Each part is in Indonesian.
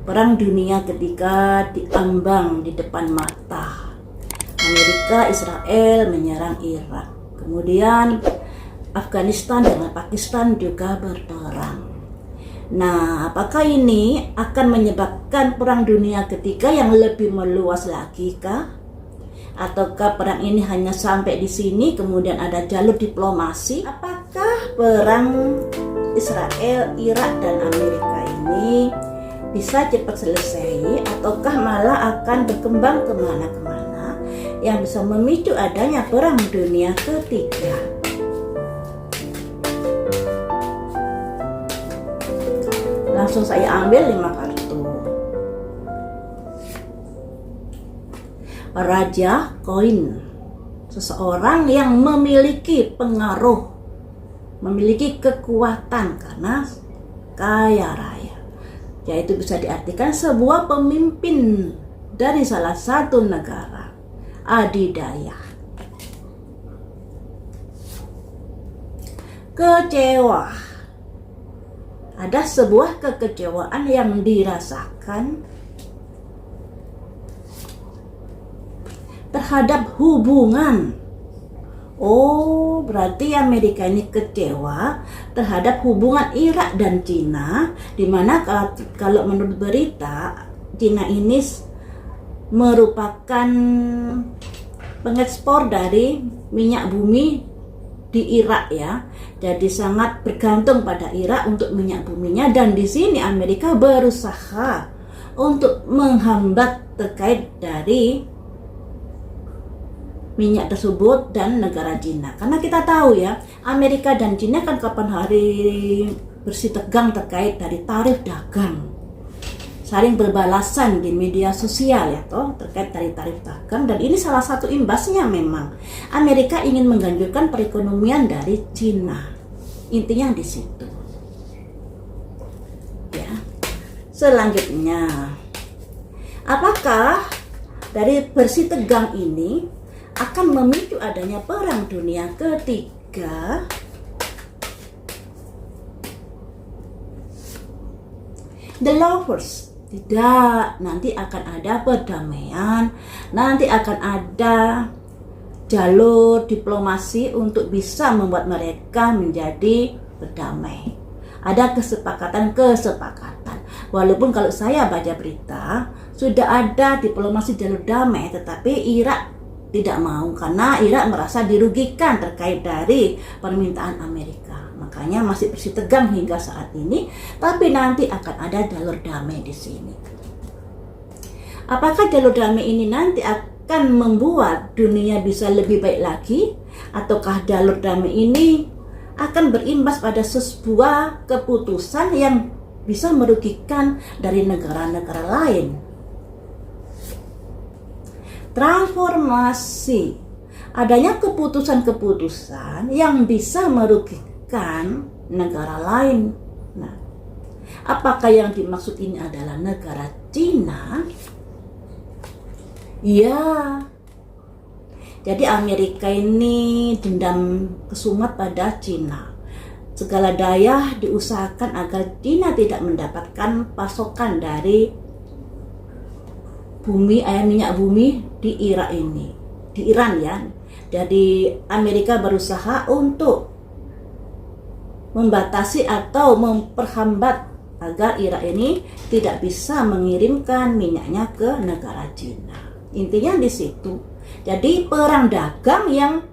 Perang Dunia Ketiga diambang di depan mata. Amerika, Israel menyerang Irak. Kemudian Afghanistan dengan Pakistan juga berperang. Nah, apakah ini akan menyebabkan Perang Dunia Ketiga yang lebih meluas lagi kah? Ataukah perang ini hanya sampai di sini kemudian ada jalur diplomasi? Apakah perang Israel, Irak, dan Amerika ini bisa cepat selesai ataukah malah akan berkembang kemana-kemana yang bisa memicu adanya Perang Dunia Ketiga? Langsung saya ambil 5 kartu. Raja koin, seseorang yang memiliki pengaruh, memiliki kekuatan karena kaya raya, yaitu bisa diartikan sebuah pemimpin dari salah satu negara adidaya. Kecewa, ada sebuah kekecewaan yang dirasakan terhadap hubungan. Oh, berarti Amerika ini kecewa terhadap hubungan Irak dan Cina, di mana kalau menurut berita Cina ini merupakan pengekspor dari minyak bumi di Irak ya. Jadi sangat bergantung pada Irak untuk minyak buminya, dan di sini Amerika berusaha untuk menghambat terkait dari minyak tersebut dan negara Cina. Karena kita tahu ya, Amerika dan Cina kan kapan hari bersitegang terkait dari tarif dagang. Saling berbalasan di media sosial ya toh terkait dari tarif dagang, dan ini salah satu imbasnya memang Amerika ingin mengganjurkan perekonomian dari Cina. Intinya di situ. Ya. Selanjutnya, apakah dari bersitegang ini akan memicu adanya Perang Dunia Ketiga? The Lovers, tidak, nanti akan ada perdamaian, nanti akan ada jalur diplomasi untuk bisa membuat mereka menjadi berdamai. Ada kesepakatan. Walaupun kalau saya baca berita sudah ada diplomasi jalur damai, tetapi Irak tidak mau karena Irak merasa dirugikan terkait dari permintaan Amerika. Makanya masih bersitegang hingga saat ini, tapi nanti akan ada jalur damai di sini. Apakah jalur damai ini nanti akan membuat dunia bisa lebih baik lagi, ataukah jalur damai ini akan berimbas pada sebuah keputusan yang bisa merugikan dari negara-negara lain? Transformasi, adanya keputusan-keputusan yang bisa merugikan negara lain. Nah, apakah yang dimaksud ini adalah negara Cina? Ya, jadi Amerika ini dendam kesumat pada Cina. Segala daya diusahakan agar Cina tidak mendapatkan pasokan dari minyak bumi di Irak ini, di Iran ya. Jadi Amerika berusaha untuk membatasi atau memperhambat agar Irak ini tidak bisa mengirimkan minyaknya ke negara Cina. Intinya di situ. Jadi perang dagang yang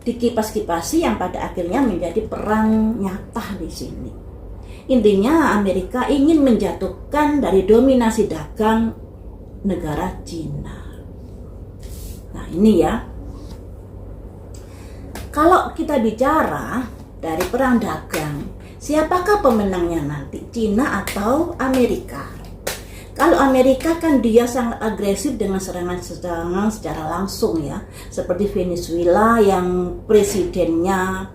dikipas-kipasi yang pada akhirnya menjadi perang nyata di sini. Intinya Amerika ingin menjatuhkan dari dominasi dagang negara Cina. Nah ini ya, kalau kita bicara dari perang dagang, siapakah pemenangnya nanti, Cina atau Amerika? Kalau Amerika kan dia sangat agresif dengan serangan-serangan secara langsung ya, seperti Venezuela yang presidennya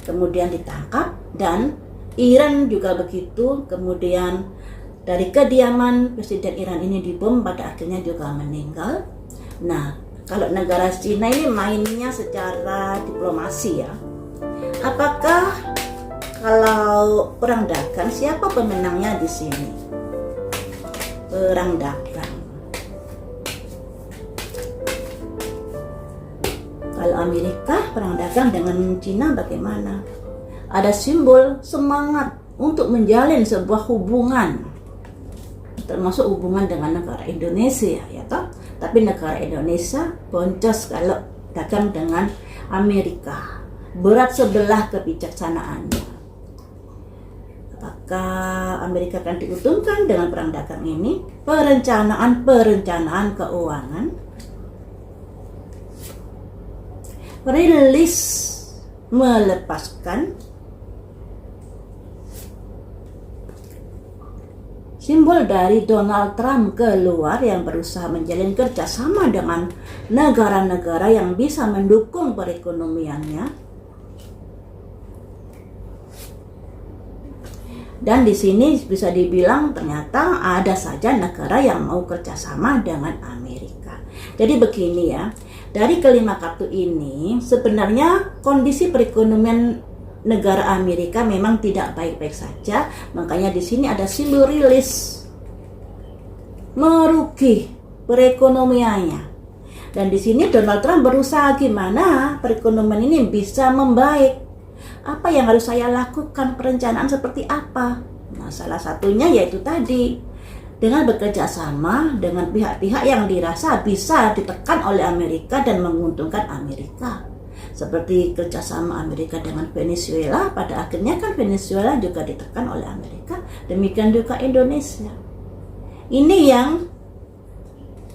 kemudian ditangkap, dan Iran juga begitu, kemudian dari kediaman presiden Iran ini dibom, pada akhirnya juga meninggal. Nah, kalau negara Cina ini mainnya secara diplomasi ya. Apakah kalau perang dagang siapa pemenangnya di sini? perang dagang. Kalau Amerika perang dagang dengan Cina bagaimana? Ada simbol semangat untuk menjalin sebuah hubungan, termasuk hubungan dengan negara Indonesia, ya toh. Tapi negara Indonesia boncos kalau dagang dengan Amerika, berat sebelah kebijaksanaannya. Apakah Amerika akan diuntungkan dengan perang dagang ini? Perencanaan keuangan, rilis melepaskan, simbol dari Donald Trump keluar yang berusaha menjalin kerjasama dengan negara-negara yang bisa mendukung perekonomiannya. Dan di sini bisa dibilang ternyata ada saja negara yang mau kerjasama dengan Amerika. Jadi begini ya, dari kelima kartu ini sebenarnya kondisi perekonomian negara Amerika memang tidak baik-baik saja. Makanya di sini ada simbol rilis, merugi perekonomiannya. Dan di sini Donald Trump berusaha gimana perekonomian ini bisa membaik. Apa yang harus saya lakukan, perencanaan seperti apa? Nah, salah satunya yaitu tadi, dengan bekerja sama dengan pihak-pihak yang dirasa bisa ditekan oleh Amerika dan menguntungkan Amerika. Seperti kerjasama Amerika dengan Venezuela, pada akhirnya kan Venezuela juga ditekan oleh Amerika, demikian juga Indonesia. Ini yang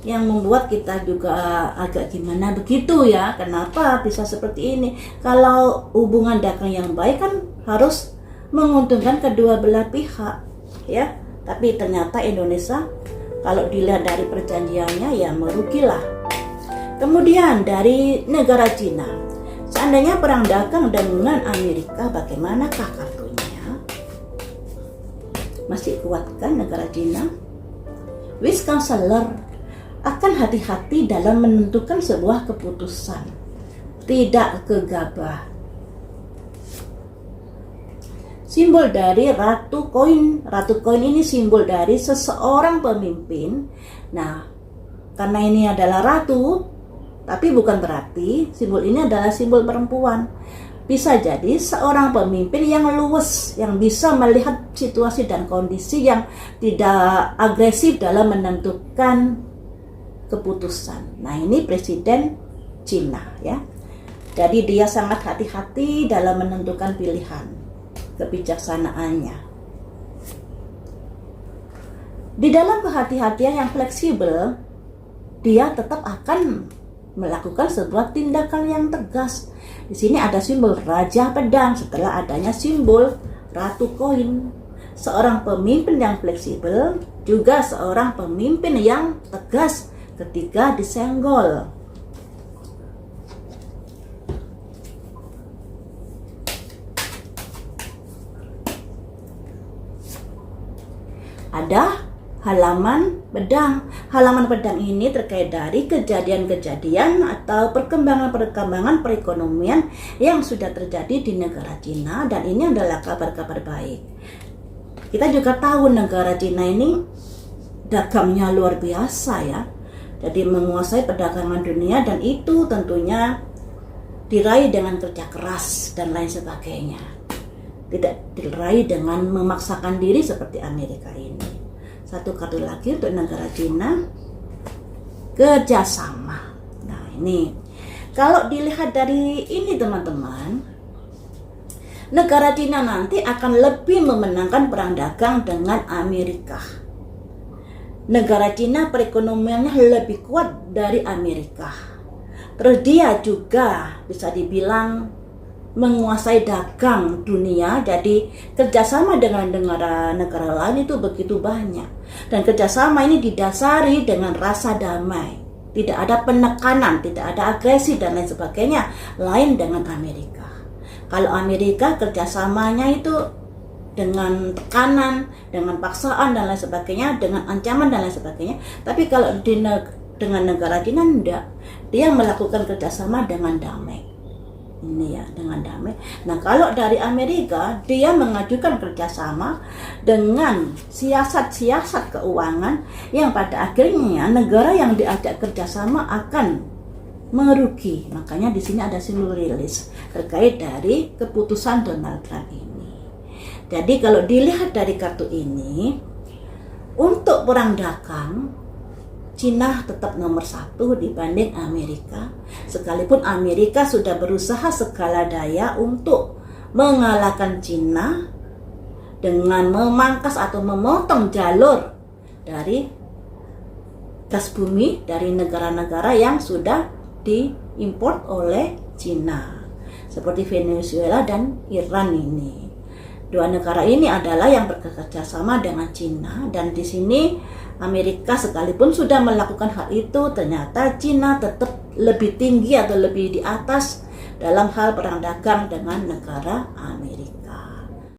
membuat kita juga agak gimana begitu ya, kenapa bisa seperti ini? Kalau hubungan dagang yang baik kan harus menguntungkan kedua belah pihak ya, tapi ternyata Indonesia kalau dilihat dari perjanjiannya ya merugilah. Kemudian dari negara Cina, seandainya perang dagang dengan Amerika, bagaimanakah kartunya? Masih kuatkah negara Cina? Wise Counselor akan hati-hati dalam menentukan sebuah keputusan, tidak gegabah. Simbol dari Ratu Koin. Ratu Koin ini simbol dari seseorang pemimpin. Nah, karena ini adalah ratu, tapi bukan berarti simbol ini adalah simbol perempuan. Bisa jadi seorang pemimpin yang luwes, yang bisa melihat situasi dan kondisi, yang tidak agresif dalam menentukan keputusan. Nah, ini presiden Cina ya. Jadi dia sangat hati-hati dalam menentukan pilihan, kebijaksanaannya. Di dalam kehati-hatian yang fleksibel, dia tetap akan melakukan sebuah tindakan yang tegas. Di sini ada simbol Raja Pedang setelah adanya simbol Ratu Koin. Seorang pemimpin yang fleksibel, juga seorang pemimpin yang tegas ketika disenggol. Ada halaman pedang. Halaman pedang ini terkait dari kejadian-kejadian atau perkembangan-perkembangan perekonomian yang sudah terjadi di negara Cina, dan ini adalah kabar-kabar baik. Kita juga tahu negara Cina ini dagangnya luar biasa ya. Jadi menguasai perdagangan dunia, dan itu tentunya diraih dengan kerja keras dan lain sebagainya. Tidak diraih dengan memaksakan diri seperti Amerika ini. Satu kartu lagi untuk negara Cina, kerjasama. Nah ini, kalau dilihat dari ini teman-teman, negara Cina nanti akan lebih memenangkan perang dagang dengan Amerika. Negara Cina perekonomiannya lebih kuat dari Amerika. Terus dia juga bisa dibilang menguasai dagang dunia. Jadi kerjasama dengan negara lain itu begitu banyak. Dan kerjasama ini didasari dengan rasa damai. Tidak ada penekanan, tidak ada agresi dan lain sebagainya. Lain dengan Amerika. Kalau Amerika kerjasamanya itu dengan tekanan, dengan paksaan dan lain sebagainya, dengan ancaman dan lain sebagainya. Tapi kalau dengan negara Cina enggak, dia melakukan kerjasama dengan damai. ini ya, dengan damai. Nah, kalau dari Amerika, dia mengajukan kerjasama dengan siasat-siasat keuangan yang pada akhirnya negara yang diajak kerjasama akan merugi. Makanya di sini ada simbol rilis terkait dari keputusan Donald Trump ini. Jadi kalau dilihat dari kartu ini, untuk perang dagang, Cina tetap nomor 1 dibanding Amerika. Sekalipun Amerika sudah berusaha segala daya untuk mengalahkan Cina dengan memangkas atau memotong jalur dari gas bumi dari negara-negara yang sudah diimpor oleh Cina, seperti Venezuela dan Iran ini. Dua negara ini adalah yang bekerja sama dengan Cina, dan di sini Amerika sekalipun sudah melakukan hal itu, ternyata Cina tetap lebih tinggi atau lebih di atas dalam hal perang dagang dengan negara Amerika.